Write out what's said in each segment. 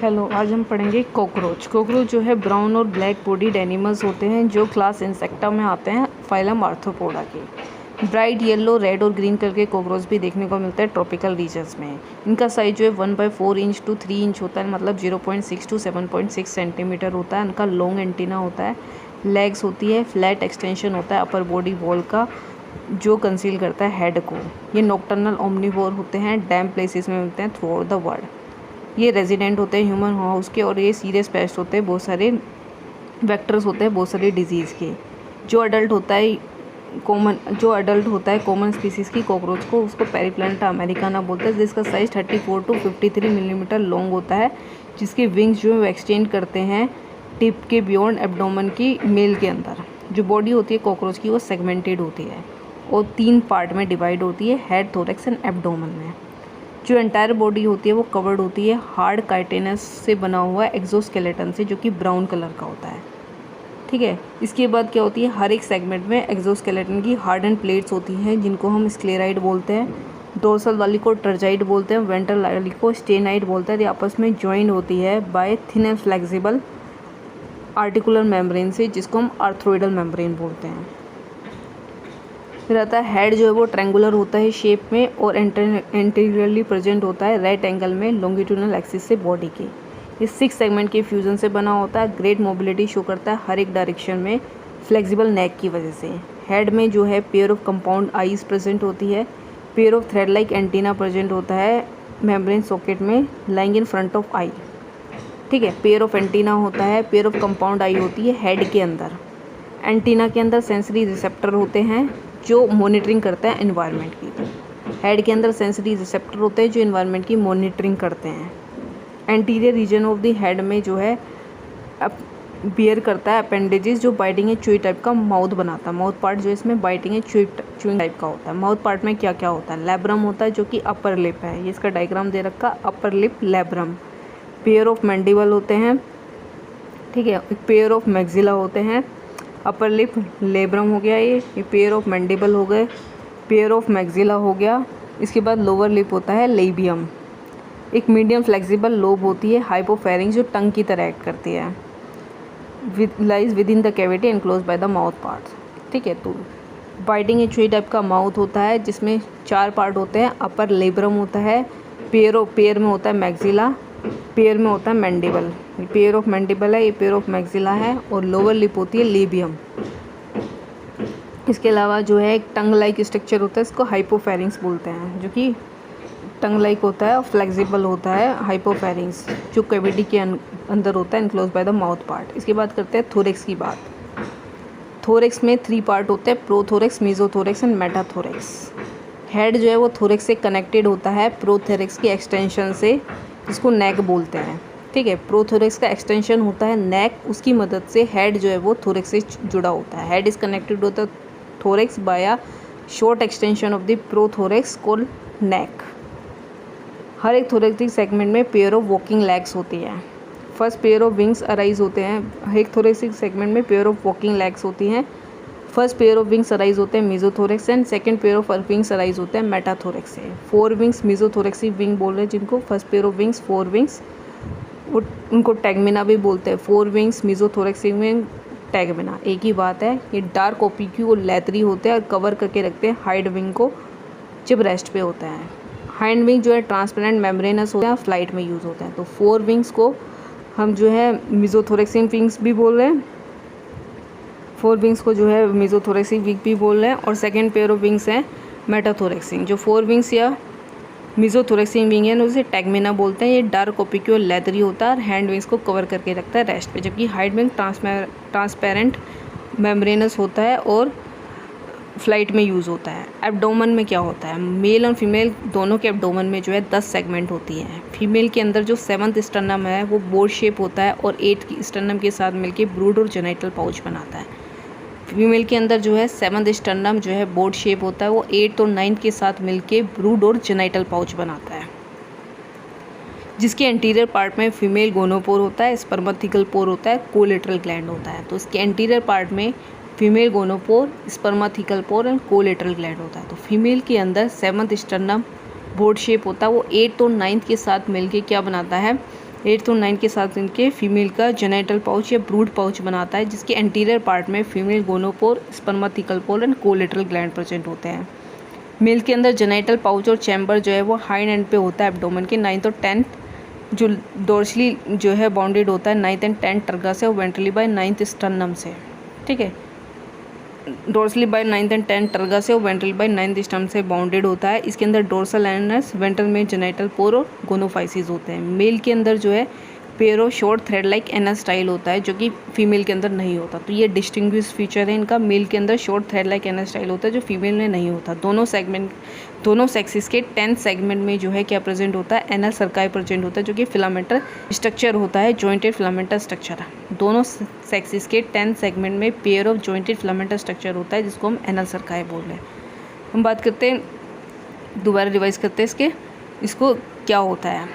Hello, आज हम पढ़ेंगे कॉकरोच। कॉकरोच जो है ब्राउन और ब्लैक बॉडीड एनिमल्स होते हैं जो क्लास इंसेक्टा में आते हैं, फाइलम आर्थ्रोपोडा के। ब्राइट येलो, रेड और ग्रीन कलर के कॉकरोच भी देखने को मिलते हैं ट्रॉपिकल रीजन्स में। इनका साइज जो है 1/4 इंच to 3 इंच होता है, मतलब 0.6 to 7.6 सेंटीमीटर होता है। इनका लॉन्ग एंटीना होता है, लेग्स होती है, फ्लैट एक्सटेंशन होता है अपर बॉडी वॉल का जो कंसील करता है हेड को। ये नॉक्टर्नल ओमनिवोर होते हैं, डैम्प प्लेसेस में मिलते हैं थ्रू आउट द वर्ल्ड। ये रेजिडेंट होते हैं ह्यूमन हाउस के और ये सीरियस पेस्ट होते हैं, बहुत सारे वेक्टर्स होते हैं बहुत सारी डिजीज़ के। जो अडल्ट होता है कॉमन स्पीसीज़ की कॉकरोच को, उसको पेरिप्लांटा अमेरिकाना बोलते हैं, जिसका साइज़ 34 to 53 मिलीमीटर लॉन्ग होता है, जिसके विंग्स जो है वो एक्सटेंड करते हैं टिप के बियॉन्ड एब्डोमेन की मेल के अंदर। जो बॉडी होती है कॉकरोच की वो सेगमेंटेड होती है और 3 पार्ट में डिवाइड होती है, हेड, थोरैक्स एंड एब्डोमेन में। जो एंटायर बॉडी होती है वो कवर्ड होती है हार्ड काइटिनस से बना हुआ एक्सोस्केलेटन से, जो कि ब्राउन कलर का होता है। ठीक है, इसके बाद क्या होती है, हर एक सेगमेंट में एक्सोस्केलेटन की हार्डन प्लेट्स होती हैं जिनको हम स्क्लेराइड बोलते हैं। डोर्सल वाली को टर्जाइड बोलते हैं, वेंट्रल वाली को स्टेनाइड बोलते हैं। ये आपस में ज्वाइन होती है bye thin and flexible articular membrane से, जिसको हम आर्थ्रोइडल मेम्ब्रेन बोलते हैं। फिर आता है हेड, जो है वो ट्रायंगुलर होता है शेप में और एंटीरियरली प्रेजेंट होता है राइट एंगल में लॉन्गिट्यूडनल एक्सिस से बॉडी के। ये 6 सेगमेंट के फ्यूजन से बना होता है। ग्रेट मोबिलिटी शो करता है हर एक डायरेक्शन में फ्लेक्सिबल नेक की वजह से। हेड में जो है pair of compound eyes present होती है, pair of thread like antenna present होता है मेम्ब्रेन सॉकेट में लाइंग इन फ्रंट ऑफ आई। ठीक है, पेयर ऑफ एंटीना होता है, पेयर ऑफ कंपाउंड आई होती है हेड के अंदर। एंटीना के अंदर सेंसरी रिसेप्टर होते हैं जो मॉनिटरिंग करता है एनवायरनमेंट की। हेड के अंदर सेंसरी रिसेप्टर होते हैं जो एनवायरनमेंट की मॉनिटरिंग करते हैं। Anterior reason of the head में जो है बियर करता है अपेंडेजेस जो बाइटिंग एंड च्यूइंग टाइप का माउथ बनाता है। माउथ पार्ट जो इसमें बाइटिंग एंड च्यूइंग टाइप का होता है। माउथ पार्ट में क्या क्या होता है, लैब्रम होता है जो कि अपर लिप है, ये इसका डायग्राम दे रखा, upper lip labrum. Pair of mandible होते हैं, ठीक है, पेयर ऑफ मैक्सिला होते हैं। अपर लिप लेब्रम हो गया, ये पेयर ऑफ मैंडिबल हो गए, पेयर ऑफ मैक्सिला हो गया। इसके बाद लोअर लिप होता है लेबियम। एक मीडियम फ्लेक्सिबल लोब होती है हाइपोफेरिंक्स जो टंग की तरह एक्ट करती है, lies with in the cavity enclose by the mouth part. ठीक है, तो बाइटिंग एंड च्यूइंग टाइप का माउथ होता है जिसमें 4 पार्ट होते हैं। अपर लेब्रम होता है, पेयर में होता है मैक्सिला, पेयर में होता है मैंडिबल। ये पेयर ऑफ मैंडिबल है, ये पेयर ऑफ मैक्सिला है, और लोअर लिप होती है लेबियम। इसके अलावा जो है एक टंग लाइक स्ट्रक्चर होता है, इसको हाइपोफेरिंक्स बोलते हैं, जो कि टंग लाइक होता है और फ्लेक्सिबल होता है हाइपोफेरिंक्स, जो कैविटी के अंदर होता है enclose by the mouth part. इसके बाद करते हैं थोरैक्स की बात। थोरैक्स में 3 पार्ट होते हैं, प्रोथोरैक्स, मेसोथोरैक्स एंड मेटाथोरैक्स। हेड जो है वो थोरैक्स से कनेक्टेड होता है प्रोथोरैक्स की एक्सटेंशन से, जिसको नेक बोलते हैं। ठीक है, प्रोथोरैक्स का एक्सटेंशन होता है नेक, उसकी मदद से हेड जो है वो थोरैक्स से जुड़ा होता है। हेड इज कनेक्टेड होता है thorax by a short extension of the prothorax called neck. हर एक थोरैक्टिक सेगमेंट में पेयर ऑफ वॉकिंग लेग्स होती है। First pair of wings arise होते हैं, हर एक थोरैक्टिक सेगमेंट में पेयर ऑफ वॉकिंग लेग्स होती हैं। First pair of wings arise होते हैं mesothorax and second pair of wings arise होते हैं मेटाथोरैक्स से। 4 विंग्स मेसोथोरैक्सिक विंग बोल रहे हैं जिनको, first pair of wings 4 wings, उनको टैगमिना भी बोलते हैं। 4 विंग्स मेसोथोरैक्सिक विंग, टैगमिना एक ही बात है। ये डार्क ओपिक्यू और लेथरी होते हैं और कवर करके रखते हैं हाइड विंग को जब रेस्ट पे होता है। हाइंड विंग जो है ट्रांसपेरेंट मेम्ब्रेनस होते हैं, फ्लाइट में यूज़ होते हैं। तो 4 विंग्स को हम जो है मेसोथोरैक्सिक विंग्स भी बोल रहे हैं, 4 विंग्स को जो है मेसोथोरैक्सिक विंग भी बोल रहे हैं, और सेकेंड पेयर ऑफ विंग्स हैं मेटाथोरैक्सिक। जो 4 विंग्स या मेसोथोरैक्सिक विंग है उसे टैगमिना बोलते हैं। ये डार्क ओपिक्यू और लेथरी होता है और हैंड विंग्स को कवर करके रखता है रेस्ट पे, जबकि हाइड विंग ट्रांसपेरेंट मेम्ब्रेनस होता है और फ्लाइट में यूज़ होता है। एब्डोमेन में क्या होता है, मेल और फीमेल दोनों के एब्डोमेन में जो है 10 सेगमेंट होती हैं। फीमेल के अंदर जो 7th स्टर्नम है वो बोर्ड शेप होता है और 8th स्टर्नम के साथ मिलके ब्रूड और जेनिटल पाउच बनाता है। फीमेल के अंदर जो है 7th स्टर्नम जो है बोर्ड शेप होता है, वो 8th और 9th के साथ मिलके ब्रूड और जेनिटल पाउच बनाता है। जिसके एंटीरियर पार्ट में फीमेल गोनोपोर होता है, स्पर्मेटिकल पोर होता है, कोलेटरल ग्लैंड होता है। तो इसके एंटीरियर पार्ट में female gonopore, spermathecal pore and collateral gland होता है। तो फीमेल के अंदर 7th स्टर्नम बोर्ड शेप होता है, वो 8th और 9th के साथ मिलके क्या बनाता है, 8 और 9 के 7 दिन के फीमेल का जेनिटल पाउच या ब्रूड पाउच बनाता है, जिसके एंटीरियर पार्ट में female gonopore, spermathecal pore and collateral gland present होते हैं। मेल के अंदर जेनिटल पाउच और चैम्बर जो है वो हाइंड एंड पे होता है एब्डोमेन के। 9th और 10th जो डोर्सली जो है बाउंडेड होता है 9th एंड 10th टर्गा से और वेंट्रली बाय 9th स्टर्नम से। ठीक है, dorsally by 9th and 10th terga से और वेंट्रली बाय 9th स्टर्नम से बाउंडेड होता है। इसके अंदर डोर्सल एनस, वेंट्रल में जेनिटल पोर और गोनोफाइसिस होते हैं। मेल के अंदर जो है पेरो short thread like anus style होता है, जो कि फीमेल के अंदर नहीं होता। तो ये डिस्टिंग्विश फीचर है इनका। मेल के अंदर short thread like anus style होता है, जो फीमेल में नहीं होता। दोनों सेक्सेस के 10th सेगमेंट में जो है क्या प्रेजेंट होता है, एनल सर्काई प्रेजेंट होता है, जो कि फिलामेंटल स्ट्रक्चर होता है, जॉइंटेड फिलामेंटल स्ट्रक्चर। दोनों सेक्सेस के 10th सेगमेंट में pair of jointed filamental structure होता है, जिसको हम एनल सर्काई बोल रहे हैं। हम बात करते हैं, दोबारा रिवाइज करते हैं इसको क्या होता है।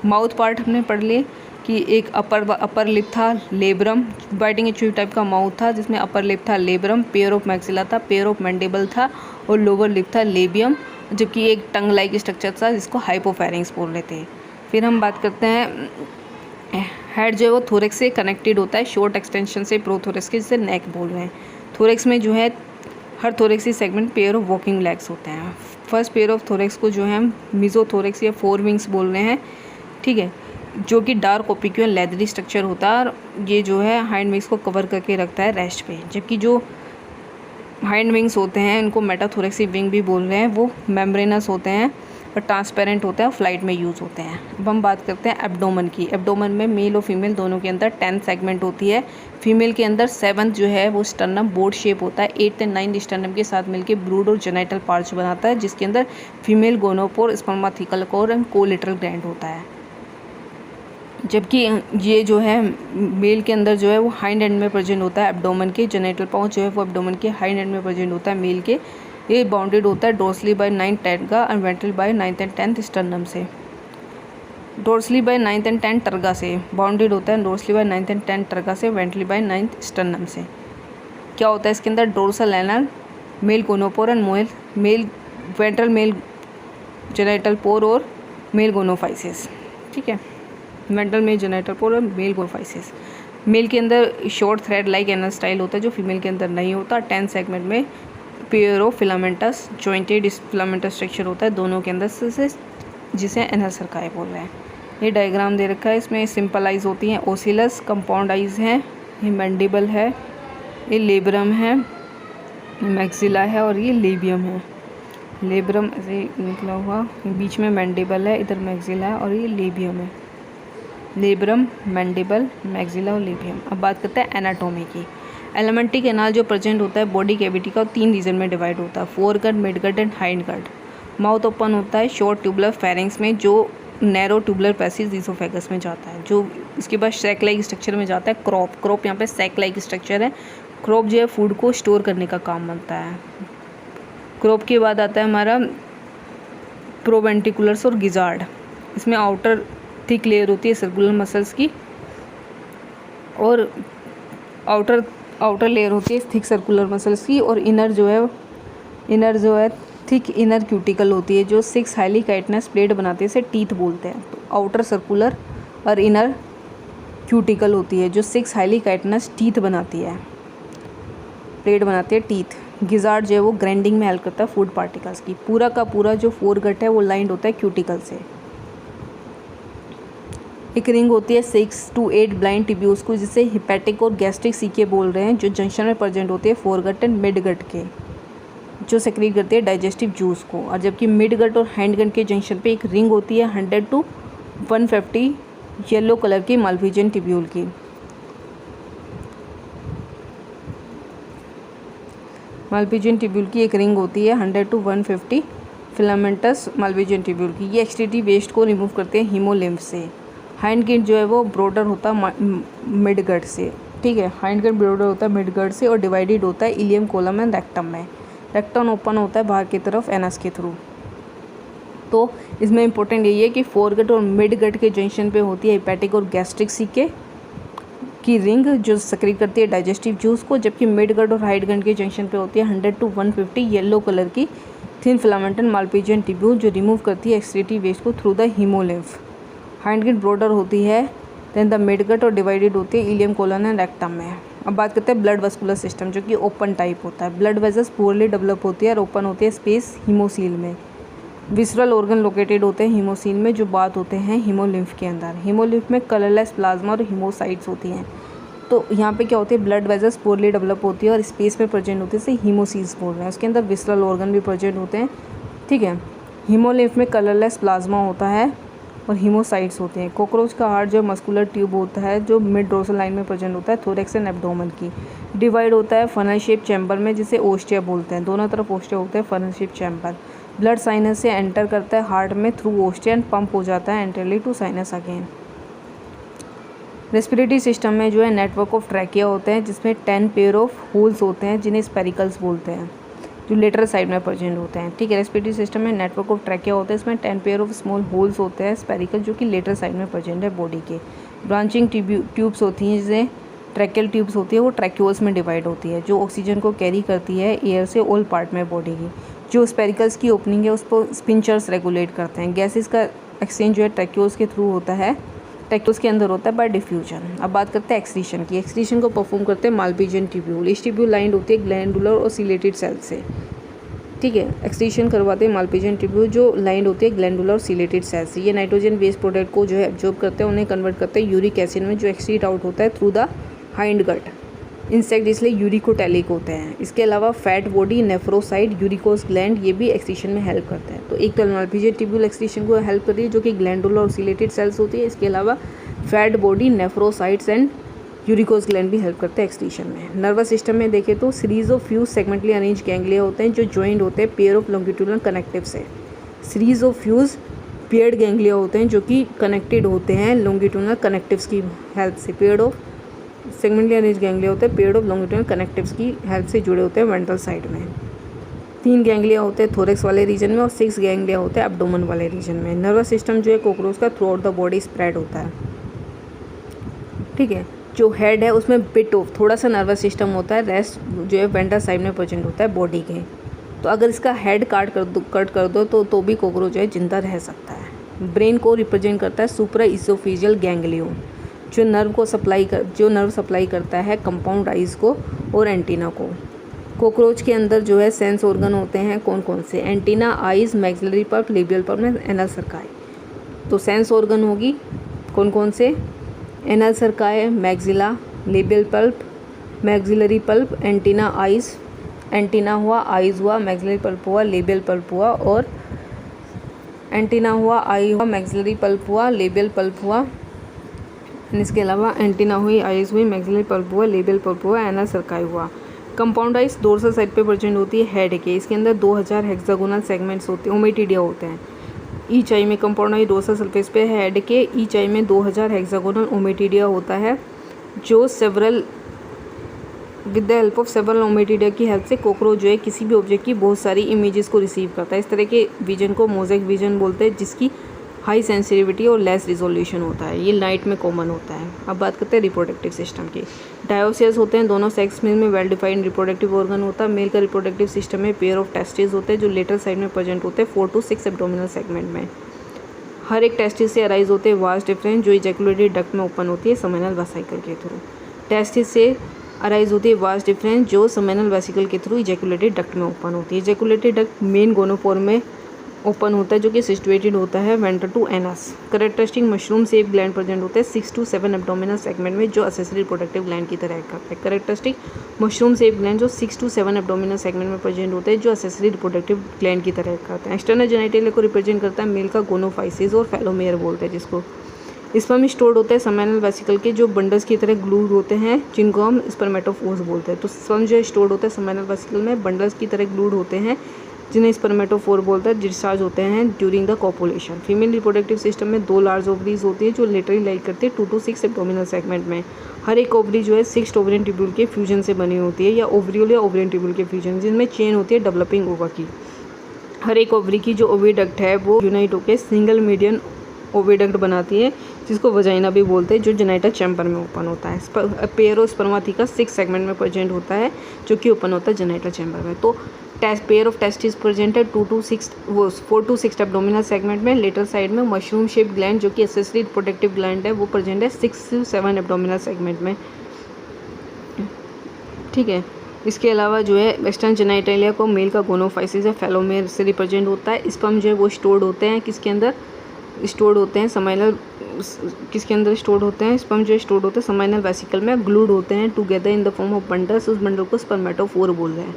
माउथ पार्ट हमने पढ़ लिए कि एक अपर लिप था, लेब्रम, बाइटिंग एचयू टाइप का माउथ था, जिसमें अपर लिप था लेब्रम, पेयर ऑफ मैक्सिला था, पेयर ऑफ मैंडिबल था और लोअर लिप था लेबियम, जबकि एक टंग लाइक स्ट्रक्चर था जिसको हाइपोफेरिंक्स बोल रहे थे। फिर हम बात करते हैं, हेड जो है वो थोरेक्स से कनेक्टेड होता है, शॉर्ट एक्सटेंशन से प्रोथोरेक्स के, जिसे नेक बोल रहे हैं। थोरेक्स में जो है हर thoracic segment pair of walking legs होते हैं। फर्स्ट पेयर ऑफ थोरेक्स को जो है हम मिजोथोरेक्स या फोर विंग्स बोल रहे हैं। ठीक है, जो कि डार्क ओपिक्यूल लेदरी स्ट्रक्चर होता है और ये जो है हाइंड विंग्स को कवर करके रखता है रेस्ट पे। जबकि जो हाइंड विंग्स होते हैं इनको मेटाथोरेक्सी विंग भी बोल रहे हैं, वो मेम्ब्रेनस होते हैं और ट्रांसपेरेंट होते हैं और फ्लाइट में यूज़ होते हैं। अब हम बात करते हैं एब्डोमेन की। एब्डोमेन में मेल और फीमेल दोनों के अंदर 10 सेगमेंट होती है। फीमेल के अंदर 7th जो है वो स्टर्नम बोर्ड शेप होता है। 8th एंड 9th स्टर्नम के साथ मिलकर ब्रूड और जेनिटल पार्च बनाता है, जिसके अंदर female gonopore, spermathecal pore and collateral gland होता है। जबकि ये जो है मेल के अंदर जो है वो हाइंड एंड में प्रेजेंट होता है एब्डोमेन के। जेनिटल पाउच जो है वो एब्डोमेन के हाइंड एंड में प्रेजेंट होता है मेल के। ये बाउंडेड होता है डोर्सली बाय 9th 10th का and ventral by 9th and 10th sternum से। Dorsally by 9th and 10th terga से बाउंडेड होता है, dorsally by 9th and 10th terga से, वेंट्रली बाय 9th स्टर्नम से। क्या होता है इसके अंदर, dorsal anal, male gonopore and male ventral male genital pore और मेल गोनोफाइसिस। ठीक है, वेंट्रल में जेनिटल पोर और मेल गोनोफाइसिस। मेल के अंदर short thread like anal style होता है, जो फीमेल के अंदर नहीं होता। 10 सेगमेंट में pair of filamentous jointed filamentous structure होता है दोनों के अंदर से, जिसे एनल सर्काई बोल रहे हैं। ये डायग्राम दे रखा है, इसमें सिंपल आइज होती हैं, ओसिलस, कंपाउंड आइज हैं, ये मैंडिबल है, ये लेब्रम है, मैक्सिला है और ये लेबियम है। लेब्रम ऐसे निकला हुआ, बीच में मैंडिबल है, इधर मैक्सिला है और ये लेबियम है। लेब्रम, मैंडिबल, मैक्सिला और लेबियम। अब बात करते हैं एनाटॉमी की। एलिमेंट्री कैनाल जो प्रेजेंट होता है बॉडी कैविटी का 3 रीजन में डिवाइड होता है, foregut, midgut and hindgut. Mouth open होता है शॉर्ट ट्यूबुलर फेरिंग्स में, जो नैरो ट्यूबुलर पैसेज ईसोफेगस में जाता है, जो इसके बाद सैक लाइक स्ट्रक्चर में जाता है क्रॉप यहाँ पे सैक लाइक स्ट्रक्चर है। क्रॉप जो है फूड को स्टोर करने का काम बनता है। क्रॉप के बाद आता है हमारा प्रोवेंटिकुलर्स और गिजार्ड। इसमें आउटर थिक लेयर होती है सर्कुलर मसल्स की और आउटर लेयर होती है थिक सर्कुलर मसल्स की, और इनर जो है थिक इनर क्यूटिकल होती है, जो 6 हाईली काइटनस प्लेट बनाते हैं, इसे टीथ बोलते हैं। तो आउटर सर्कुलर और इनर क्यूटिकल होती है, जो 6 हाईली काइटनस टीथ बनाती है, प्लेट बनाती है टीथ। गिजार्ड जो है वो ग्राइंडिंग में हेल्प करता है फूड पार्टिकल्स की। पूरा का पूरा जो फोरगट है वो लाइंड होता है क्यूटिकल से। एक रिंग होती है 6 to 8 ब्लाइंड टिब्यूल्स को, जिसे हिपैटिक और गैस्ट्रिक सीके बोल रहे हैं, जो जंक्शन में प्रेजेंट होती है फोरगट एंड मिडगट के, जो सेक्रेट करती है डाइजेस्टिव जूस को। और जबकि मिडगट और हैंडगट के जंक्शन पे एक रिंग होती है 100 to 150 येलो कलर की माल्पीजियन टिब्यूल की। माल्पीजियन टिब्यूल की एक रिंग होती है 100 to 150 फिलामेंटस माल्पीजियन टिब्यूल की। ये एक्सक्रीटरी वेस्ट को रिमूव करते हैं हीमोलिम्फ से। हाइंड गट जो है वो ब्रॉडर होता है मिडगट से। ठीक है, हाइंड गट ब्रॉडर होता है मिडगट से और डिवाइडेड होता है इलियम, कोलम एंड रेक्टम में। रेक्टम ओपन होता है बाहर की तरफ एनस के थ्रू। तो इसमें इंपॉर्टेंट यही है कि फोरगट और मिडगट के जंक्शन पे होती है हिपैटिक और गैस्ट्रिक सीके की रिंग, जो सक्रिय करती है डाइजेस्टिव जूस को, जबकि मिडगट और हाइंड गट के जंक्शन पे होती है 100 to 150 येलो कलर की थिन फिलामेंटल माल्पीजियन टिब्यूल, जो रिमूव करती है एक्सक्रीटरी वेस्ट को through the haemolymph. Hindgut broader होती है, देन द मिड गट और डिवाइडेड होती है इलियम, कोलन एंड रेक्टम में। अब बात करते हैं ब्लड वस्कुलर सिस्टम, जो कि ओपन टाइप होता है। ब्लड वेसल्स पुअरली डेवलप होती है और ओपन होती है स्पेस हीमोसील में। विसरल ऑर्गन लोकेटेड होते हैं हीमोसील में, जो बात होते हैं हीमोलिम्फ के अंदर। हीमोलिम्फ में कलरलेस प्लाज्मा और हीमोसाइट्स होती हैं। तो यहाँ पे क्या होती है, ब्लड वेसल्स पुअरली डेवलप होती है और स्पेस में प्रेजेंट होते हैं, इसे हीमोसील्स बोल रहे हैं। उसके अंदर विसरल ऑर्गन भी प्रेजेंट होते हैं, ठीक है। हीमोलिम्फ में कलरलेस प्लाज्मा होता है और हीमोसाइट्स होते हैं। कॉकरोच का हार्ट जो मस्कुलर ट्यूब होता है, जो मिड डोर्सल लाइन में प्रेजेंट होता है, थोरैक्स एंड एब्डोमेन की। डिवाइड होता है फनल शेप चैम्बर में, जिसे ओस्टिया बोलते हैं। दोनों तरफ ओस्टिया होते हैं, funnel shape chamber. Blood sinus से एंटर करता है हार्ट में थ्रू ओस्टिया एंड पंप हो जाता है entirely to sinus again. Respiratory system में जो है नेटवर्क ऑफ ट्रैकिया होते हैं, जिसमें 10 पेयर ऑफ होल्स होते हैं, जिन्हें स्पेरिकल्स बोलते हैं, जो लेटरल साइड में प्रेजेंट होते हैं, ठीक है। रेस्पिरेटरी सिस्टम में नेटवर्क ऑफ ट्रैकिया होता है, इसमें 10 पेयर ऑफ स्मॉल होल्स होते हैं स्पेरिकल, जो कि लेटरल साइड में प्रेजेंट है बॉडी के। ब्रांचिंग ट्यूब्स होती हैं, जिसे ट्रैकियल ट्यूब्स होती है, वो ट्रैक्यूल्स में डिवाइड होती है, जो ऑक्सीजन को कैरी करती है एयर से ऑल पार्ट में बॉडी की। जो स्पेरिकल्स की ओपनिंग है उसको स्पिंचर्स रेगुलेट करते हैं। गैसेस का एक्सचेंज जो है ट्रैक्यूल्स के थ्रू होता है, ट्रैक्यूल्स के अंदर होता है बाय डिफ्यूजन। अब बात करते हैं एक्सक्रीशन की। एक्सक्रीशन को परफॉर्म करते हैं माल्पीजियन ट्यूब्यूल। इस ट्यूब्यूल लाइंड होती है ग्लैंडुलर और सिलेटेड सेल से, ठीक है। एक्सक्रीशन करवाते हैं माल्पीजियन ट्यूब्यूल, जो लाइंड होती है ग्लैंडुलर और सिलेटेड सेल से। ये नाइट्रोजन वेस्ट प्रोडक्ट को जो है एब्जॉर्ब करते हैं, उन्हें कन्वर्ट करते हैं यूरिक एसिड में, जो एक्सक्रीट आउट होता है through the hindgut. Insect इसलिए यूरिकोटैलिक होते हैं। इसके अलावा fat body, nephrocyte, uricose gland, ये भी एक्सक्रीशन में हेल्प करते हैं। तो एक तो माल्पीजियन ट्यूब्यूल एक्सक्रीशन को हेल्प कर रही है, जो कि ग्लैंडुलर और सिलेटेड सेल्स होती है। इसके अलावा fat body, nephrocytes and uricose gland भी हेल्प करते हैं एक्सक्रीशन में। नर्वस सिस्टम में देखें तो series of fuse segmentally arrange ganglia होते हैं, जो ज्वाइंट होते हैं पेयर ऑफ लॉन्गिट्यूडनल कनेक्टिव से। Series of fuse paired ganglia होते हैं, जो कि कनेक्टेड होते हैं लॉन्गिट्यूडनल कनेक्टिव्स की हेल्प से। Pair of segmentally arrange ganglia होते हैं पेयर ऑफ लॉन्गिट्यूडनल कनेक्टिव्स की हेल्प से जुड़े होते हैं वेंट्रल साइड में। 3 गैंग्लिया होते हैं थोरैक्स वाले रीजन में और 6 गैंग्लिया होते हैं एब्डोमेन वाले रीजन में। नर्वस सिस्टम जो है कॉकरोच का through out the body spread होता है, ठीक है। जो हेड है उसमें बिट ऑफ थोड़ा सा नर्वस सिस्टम होता है, रेस्ट जो है वेंट्रल साइड में प्रेजेंट होता है बॉडी के। तो अगर इसका हेड कट कर दो तो भी कॉकरोच जो है जिंदा रह सकता है। ब्रेन को रिप्रेजेंट करता है सुप्रा इसोफेजियल गैंग्लियन, जो नर्व सप्लाई करता है कंपाउंड आइज को और एंटीना को। कॉकरोच के अंदर जो है सेंस ऑर्गन होते हैं कौन कौन से, antenna, eyes, maxillary palp, labial palp, anal cerci. तो सेंस ऑर्गन होगी कौन कौन से, anal cerci, maxilla, labial palp, maxillary palp, antenna, eyes, antenna हुआ, आइज हुआ, मैक्सिलरी पल्प हुआ, लेबियल पल्प हुआ, और एंटीना हुआ, आई हुआ, मैक्सिलरी पल्प हुआ, लेबियल पल्प हुआ। इसके अलावा एंटीना हुई, आइज हुई, मैक्सिलरी पल्प हुआ, लेबियल पल्प हुआ, एनल सर्काई हुआ। कंपाउंड आइज डोर्सल साइड पे प्रेजेंट होती है हेड के। इसके अंदर 2000 हेक्सागोनल सेगमेंट्स होते हैं, ओमेटिडिया होते हैं। ईच आई में कंपाउंड आई डोर्सल सरफेस पे हेड के ईच आई में 2000 हेक्सागोनल ओमेटिडिया होता है, जो several with the help of several ommatidia की हेल्प से कॉकरोच जो है किसी भी ऑब्जेक्ट की बहुत सारी इमेजेस को रिसीव करता है। इस तरह के विजन को मोज़ेक विजन बोलते हैं, जिसकी हाई सेंसिटिविटी और लेस रिजोल्यूशन होता है। ये नाइट में कॉमन होता है। अब बात करते हैं रिप्रोडक्टिव सिस्टम की। डायोसियस होते हैं दोनों सेक्स में वेल डिफाइंड रिप्रोडक्टिव ऑर्गन होता है। मेल का रिप्रोडक्टिव सिस्टम में पेयर ऑफ टेस्टिस होते हैं, जो लेटरल साइड में प्रेजेंट होते हैं 4 to 6 एब्डोमिनल सेगमेंट में। हर एक टेस्टिस से अराइज होते हैं वास्ट डिफरेंस, जो इजैकुलेटरी डक्ट में ओपन होती है सेमिनल वेसिकल के थ्रू। टेस्टिस से अराइज होती है वास्ट डिफरेंस, जो सेमिनल वेसिकल के थ्रू इजैकुलेटरी डक्ट में ओपन होती है। इजैकुलेटरी डक्ट मेन गोनोपोर में ओपन होता है, जो कि सिचुएटेड होता है ventral to anus. Characteristic mushroom shape gland present होते हैं 6 to 7 एब्डोमिनल सेगमेंट में, जो एक्सेसरी रिप्रोडक्टिव ग्लैंड की तरह एक्ट करते हैं। करेक्टरिस्टिक मशरूम शेप ग्लैंड जो 6 to 7 एब्डोमिनल सेगमेंट में प्रेजेंट होते हैं, जो एक्सेसरी रिप्रोडक्टिव ग्लैंड की तरह एक्ट करते हैं। एक्सटर्नल जेनिटलिया को रिप्रेजेंट करता है मेल का गोनोफाइसिस और फेलोमेयर बोलते हैं जिसको। स्पर्म स्टोर्ड होते हैं सेमिनल वेसिकल के, जो बंडल्स की तरह ग्लूड होते हैं, जिनको हम स्पर्मेटोफोर्स बोलते हैं। तो स्पर्म जो स्टोर्ड होता है सेमिनल वेसिकल में, बंडल्स की तरह ग्लूड होते हैं, जिन्हें स्पर्मेटोफोर बोलता है, डिस्चार्ज होते हैं during the copulation. Female reproductive system में 2 लार्ज ओवरीज होती है, जो लेटरली लाइक करती है 2 to 6 एब्डोमिनल सेगमेंट में। हर एक ओवरी जो है 6 ओवरियन ट्यूब्यूल के फ्यूजन से बनी होती है, या ओवरियोल या ओवरियन ट्यूब्यूल के फ्यूजन, जिनमें चेन होती है डेवलपिंग ओवा की। हर एक ओवरी की जो ओविडक्ट है वो यूनाइट होकर सिंगल मीडियन ओविडक्ट बनाती है, जिसको वजाइना भी बोलते हैं, जो जेनिटल चैम्बर में ओपन होता है। पेयर ऑफ स्पर्माथिका 6 सेगमेंट में प्रेजेंट होता है, जो कि ओपन होता है जेनिटल चैम्बर में। तो पेयर ऑफ टेस्टिस प्रेजेंट है 4 to 6 एब्डोमिनल सेगमेंट में। लेटर साइड में मशरूम शेप ग्लैंड जो कि एसेसरी प्रोटेक्टिव ग्लैंड है वो प्रेजेंट है 6 to 7 एब्डोमिनल सेगमेंट में। ठीक है, इसके अलावा जो है वेस्टर्न जेनाइटेलिया को मेल का गोनोफाइसिस है फेलोमेर से रिप्रेजेंट होता है। स्पर्म जो है वो स्टोर्ड होते हैं किसके अंदर, स्टोर्ड होते हैं समाइनल, किसके अंदर स्टोर्ड होते हैं, स्पर्म जो स्टोर्ड होते हैं समाइनल वेसिकल में, ग्लूड होते हैं together in the form of bundles. उस बंडल को स्पर्मेटोफोर बोल रहे हैं।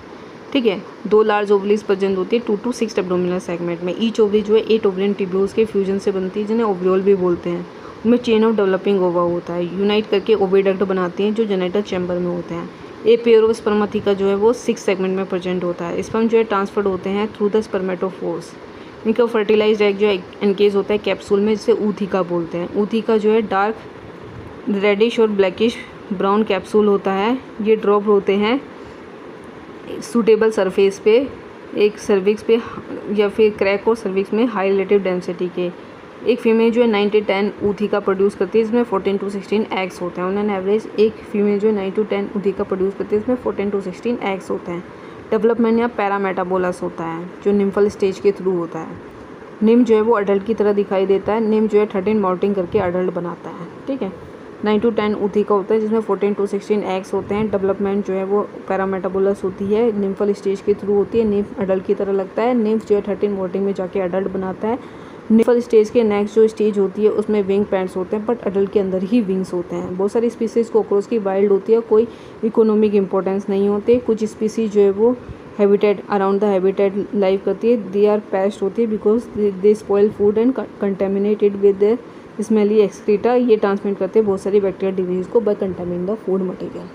ठीक है, 2 लार्ज ओवरीज प्रेजेंट होती है 2 to 6 एब्डोमिनल सेगमेंट में। ईच ओवरी जो है 8 ओवरियन ट्यूब्यूल्स के फ्यूजन से बनती है जिन्हें ओव्यूल भी बोलते हैं। उनमें चेन ऑफ डेवलपिंग ओवा होता है, यूनाइट करके ओविडक्ट बनाती हैं जो जेनेटल चैम्बर में होते हैं। ए पेयर ऑफ स्पर्मेटिका जो है वो 6 सेगमेंट में प्रेजेंट होता है। स्पर्म जो है ट्रांसफर्ड होते हैं थ्रू द स्पर्मेटोफोर्स। इनका फर्टिलाइज्ड एग जो है एनकेज होता है कैप्सूल में जिसे ऊथिका बोलते हैं। ऊथिका जो है डार्क रेडिश और ब्लैकिश ब्राउन कैप्सूल होता है। ये ड्रॉप होते हैं सूटेबल सरफेस पे, एक सर्विक्स पे या फिर क्रैक और सर्विक्स में हाई रिलेटिव डेंसिटी के। एक फीमेल जो है 9 to 10 ऊथिका प्रोड्यूस करती है, इसमें 14 to 16 एग्स होते हैं। ऑन एवरेज एक फीमेल जो है 9 to 10 ऊथिका प्रोड्यूस करती है, इसमें 14 to 16 एग्स होते हैं। डेवलपमेंट या पैरामेटाबोलस होता है जो निम्फल स्टेज के थ्रू होता है। निम जो है वो अडल्ट की तरह दिखाई देता है। निम जो है 13 माउंटिंग करके अडल्ट बनाता है। ठीक है, 9 to 10 ऊथिका होता है जिसमें 14 to 16 एग्स होते हैं। डेवलपमेंट जो है वो पैरामेटाबोलस होती है, निम्फल स्टेज के थ्रू होती है। निम्फ अडल्ट की तरह लगता है। निम्फ जो है 13 माउंटिंग में जाके अडल्ट बनाता है। निम्फल स्टेज के नेक्स्ट जो स्टेज होती है उसमें विंग पैड्स होते हैं, बट अडल्ट के अंदर ही विंग्स होते हैं। बहुत सारी स्पीसीज़ कॉकरोच की वाइल्ड होती है, कोई इकोनॉमिक इंपॉर्टेंस नहीं होते। कुछ स्पीसीज जो है वो habitat around the habitat live करती है। दे आर पेस्ट होती है because they spoil food and contaminated with smelly excreta. ये ट्रांसमिट करते हैं बहुत सारी बैक्टीरियल डिजीज़ को by contaminating the food material.